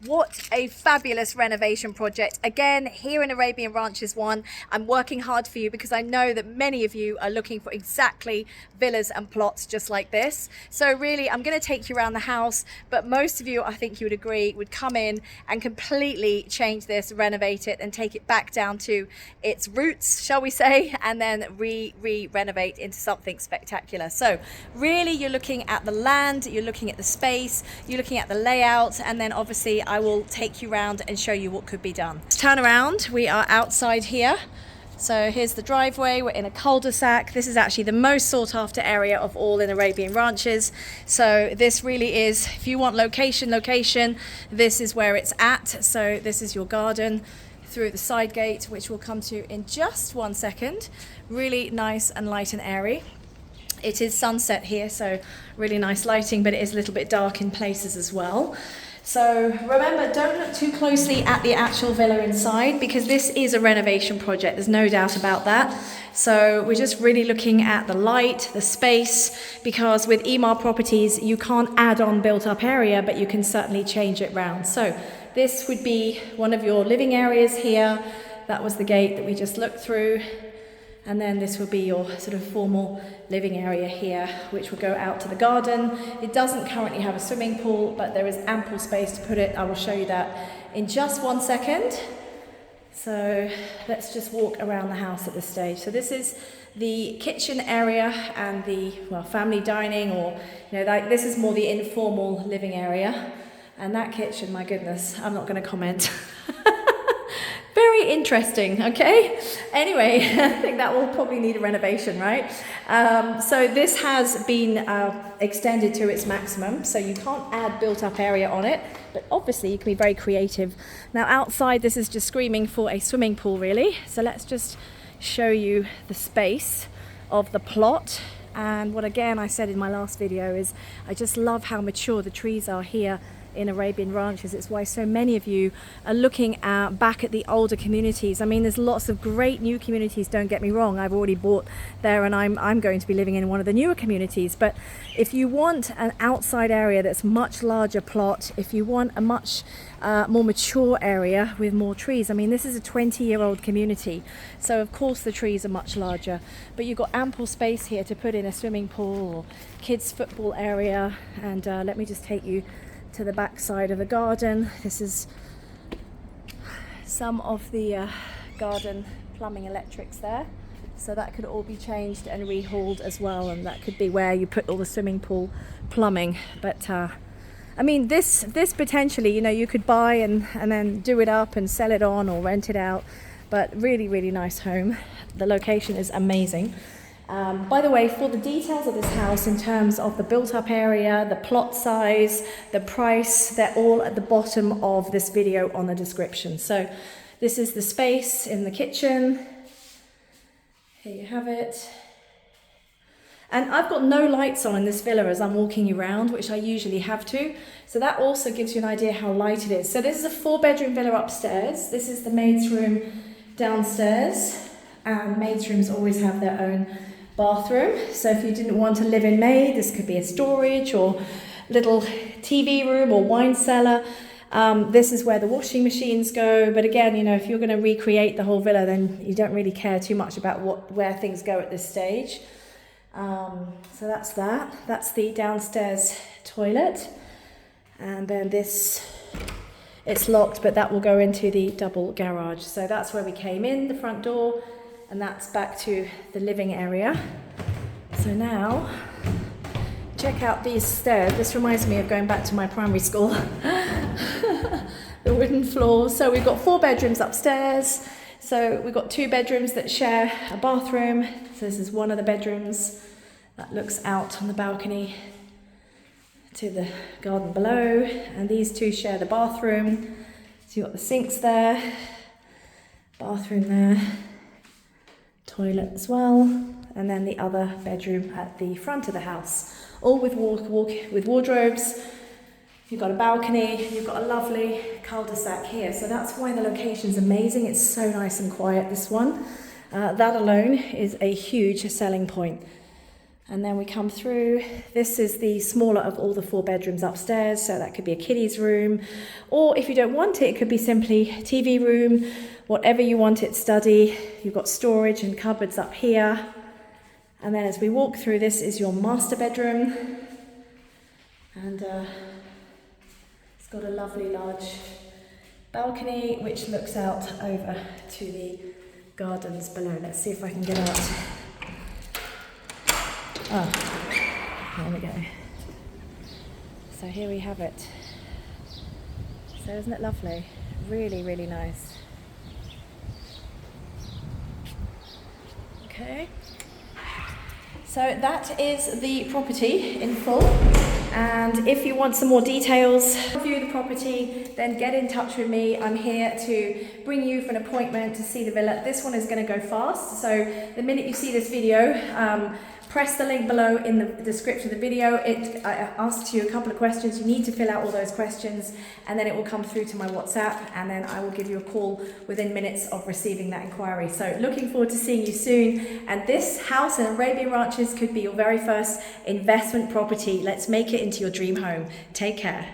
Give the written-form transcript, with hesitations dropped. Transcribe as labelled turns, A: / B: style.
A: What a fabulous renovation project. Again, here in Arabian Ranches 1, I'm working hard for you because I know that many of you are looking for exactly villas and plots just like this. So really, I'm going to take you around the house, but most of you, I think you would agree, would come in and completely change this, renovate it, and take it back down to its roots, shall we say, and then renovate into something spectacular. So really, you're looking at the land, you're looking at the space, you're looking at the layout, and then obviously I will take you around and show you what could be done. Let's turn around. We are outside here. So here's the driveway. We're in a cul-de-sac. This is actually the most sought after area of all in Arabian Ranches. So this really is, if you want location, this is where it's at. So this is your garden through the side gate, which we'll come to in just one second. Really nice and light and airy. It is sunset here, so really nice lighting, but it is a little bit dark in places as well. So remember, don't look too closely at the actual villa inside because this is a renovation project, there's no doubt about that. So we're just really looking at the light, the space, because with Emaar properties, you can't add on built up area, but you can certainly change it round. So this would be one of your living areas here. That was the gate that we just looked through. And then this will be your sort of formal living area here, which will go out to the garden. It doesn't currently have a swimming pool, but there is ample space to put it. I will show you that in just one second. So let's just walk around the house at this stage. So this is the kitchen area and the, well, family dining, or, you know, like this is more the informal living area. And that kitchen, my goodness, I'm not going to comment. Very interesting, okay? Anyway, I think that will probably need a renovation, right? So this has been extended to its maximum, so you can't add built-up area on it, but obviously you can be very creative. Now outside, this is just screaming for a swimming pool, really. So let's just show you the space of the plot. And what, again, I said in my last video is I just love how mature the trees are here in Arabian Ranches. It's why so many of you are looking back at the older communities. I mean, there's lots of great new communities, don't get me wrong. I've already bought there and I'm going to be living in one of the newer communities. But if you want an outside area that's much larger plot, if you want a much more mature area with more trees, I mean, this is a 20-year-old community, so of course the trees are much larger, but you've got ample space here to put in a swimming pool or kids football area. And let me just take you to the back side of the garden. This is some of the garden plumbing electrics there, so that could all be changed and rehauled as well, and that could be where you put all the swimming pool plumbing. But I mean, this potentially, you know, you could buy and then do it up and sell it on or rent it out, but really nice home. The location is amazing. By the way, for the details of this house in terms of the built-up area, the plot size, the price, they're all at the bottom of this video on the description. So this is the space in the kitchen. Here you have it. And I've got no lights on in this villa as I'm walking you around, which I usually have to. So that also gives you an idea how light it is. So this is a 4-bedroom villa upstairs. This is the maid's room downstairs. And maids' rooms always have their own bathroom. So if you didn't want a live-in maid, this could be a storage or little TV room or wine cellar. This is where the washing machines go. But again, you know, if you're going to recreate the whole villa, then you don't really care too much about where things go at this stage. So that's that. That's the downstairs toilet. And then this, it's locked, but that will go into the double garage. So that's where we came in, the front door. And that's back to the living area. So now, check out these stairs. This reminds me of going back to my primary school. The wooden floors. So we've got 4 bedrooms upstairs. So we've got 2 bedrooms that share a bathroom. So this is one of the bedrooms that looks out on the balcony to the garden below. And these 2 share the bathroom. So you've got the sinks there, bathroom there, toilet as well, and then the other bedroom at the front of the house, all with with wardrobes. You've got a balcony, you've got a lovely cul-de-sac here, so that's why the location's amazing. It's so nice and quiet, this one. That alone is a huge selling point. And then we come through. This is the smaller of all the 4 bedrooms upstairs, so that could be a kiddie's room, or if you don't want it, it could be simply TV room, whatever you want it, study. You've got storage and cupboards up here. And then as we walk through, this is your master bedroom. And it's got a lovely large balcony which looks out over to the gardens below. Let's see if I can get out. Oh, there we go. So here we have it. So isn't it lovely? Really, really nice. Okay. So that is the property in full. And if you want some more details, view the property, then get in touch with me. I'm here to bring you for an appointment to see the villa. This one is going to go fast. So the minute you see this video, press the link below in the description of the video. It asks you a couple of questions. You need to fill out all those questions, and then it will come through to my WhatsApp, and then I will give you a call within minutes of receiving that inquiry. So looking forward to seeing you soon. And this house in Arabian Ranches could be your very first investment property. Let's make it into your dream home. Take care.